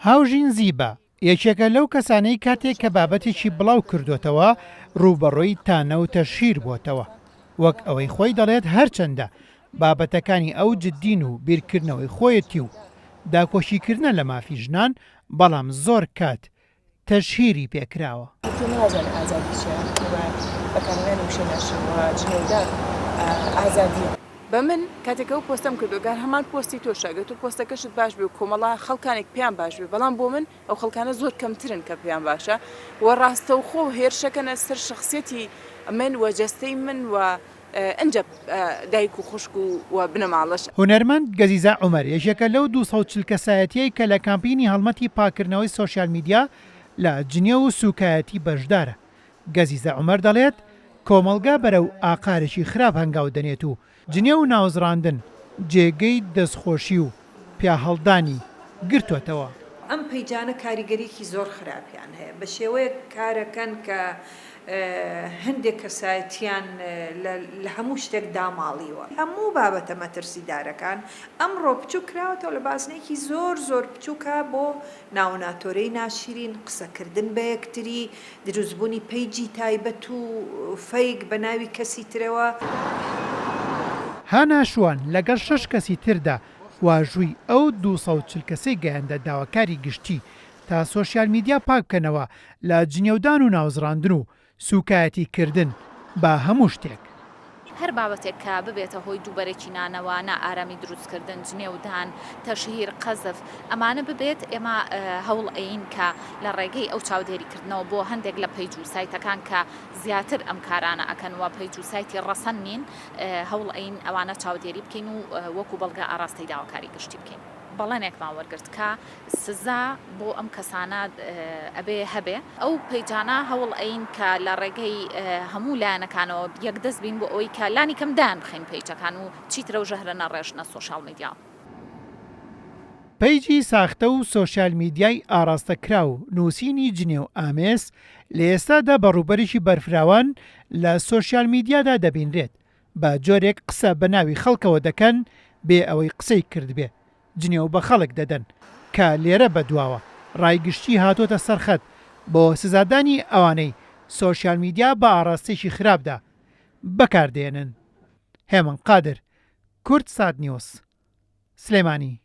هاوژین زیبە یەکێکە لەو کەسانەی کاتێک کە بابەتێکی بڵاو کردوتەوە ڕوبەڕۆی تانەوتە شیر بۆتەوە وەک ئەوەی خۆی دەڵێت هەرچەندە بابەتەکانی ئەو جددین و بیرکردنەوەی خۆیەتی و داکۆشیکردنە لە مافی ژنان بەڵام زۆر کات تەشهیری پێکراوە. بە من کاتێکە و پۆستەم کردوگار هەمان پۆستی تۆشاگەت و پۆستەکەشت باش بێ و کۆمەڵا خەڵکانێک پێیان باش بێ بەڵام بۆ من ئەو خەڵکانە زۆر کەمترن کە پێیان باشە و ڕاستە و خۆ هێرشەکەنە سەر شخصیەتی من و جەستەی من و ئەنجە دایک و خوشک و بنەماڵەش. هونەرمەند گەزیزە عومەر یەکێکە لەو 240 کەسایەتیەی کە لە کامپینی هەڵمەتی پاکردنەوەی سۆشیال میدیا لە جنێ و سوکایەتی بەشدارە. گەزیزە عومەر دەڵێت کۆمەلگا بەرەو ئاقارێکی خراپ هەنگاو دەنێت و جنێ و ناوزڕاندن جێگەی دەستخۆشی و پیاهەڵدانی گرتوێتەوە. ئەم پەیجانە کاریگەریەکی زۆر خراپیان هەیە بە شێوەیە کارەکەن کە هەندێک کەسایەتیان لە هەموو شتێک داماڵیوە. هەموو بابەتە مەترسیدارەکان ئەمڕۆ بچوو کراوەتەوە لە بازنێکی زۆر بچووکە بۆ ناوناتۆرەی ناشرین قسەکردن بە یەکتری دروستبوونی پەیجی تایبەت و فەیک بە ناوی کەسی ترەوە. هانا شوان لەگەڵ 6 کەسی تردا واژووی ئەو 240 کەسەی گەیاندە داواکاری گشتی تا سۆشیال میدیا پاک بکەنەوە لە جنێودان و ناوزڕاندن و سوکایەتی کردن بە هەموو شتێک. هەر بابەتێک کە ببێتە هۆی دووبەرێکی نانەوە ئارامی دروستکردن جنێودان تەشهیر قەزف ئەمانە ببێت ئێمە هەوڵ ئەین کە لە ڕێگەی ئەو چاودێریکردنەوە بۆ هەندێک لە پەیج و سایتەکان کە زیاتر ئەم کارانە ئەکەنەوە پەیج و سایتی ڕەسەن نین هەوڵ ئەین ئەوانە چاودێری بکەین و وەکو بەڵگە ئاراستەی داواکاری گشتی بکەین. بەڵێنێکمان وەرگرت کە سزا بۆ ئەم کەسانە ئەبێ هەبێ ئەو پەیجانە هەوڵ ئەین کە لە ڕێگەی هەموو لایەنەکانەوە یەکدەست بین بۆ ئەوەی کە لانی کەم دان بخەین پەیجەکان و چیترە و ژەهرە نەڕێژنە سۆشیال میدیا. پەیجی ساختە و سۆشیال میدیای ئاراستەکرا و نووسینی جنێ و ئامێس لە ئێستادا بەڕووبەرێکی بەرفراوان لە سۆشیال میدیادا دەبینرێت بە جۆرێک قسە بە ناوی خەڵکەوە دەکەن بێ ئەوەی قسەی کرد بێ جنێ و بە خەڵک دەدەن کە لێرە بەدواوە ڕایگشتی هاتۆتە سەرخەت بۆ سزادانی ئەوانەی سۆشیال میدیا بە ئاراستێکی خراپدا بەکاردێنن. هێمن قادر، کورد سات نیوز، سلێمانی.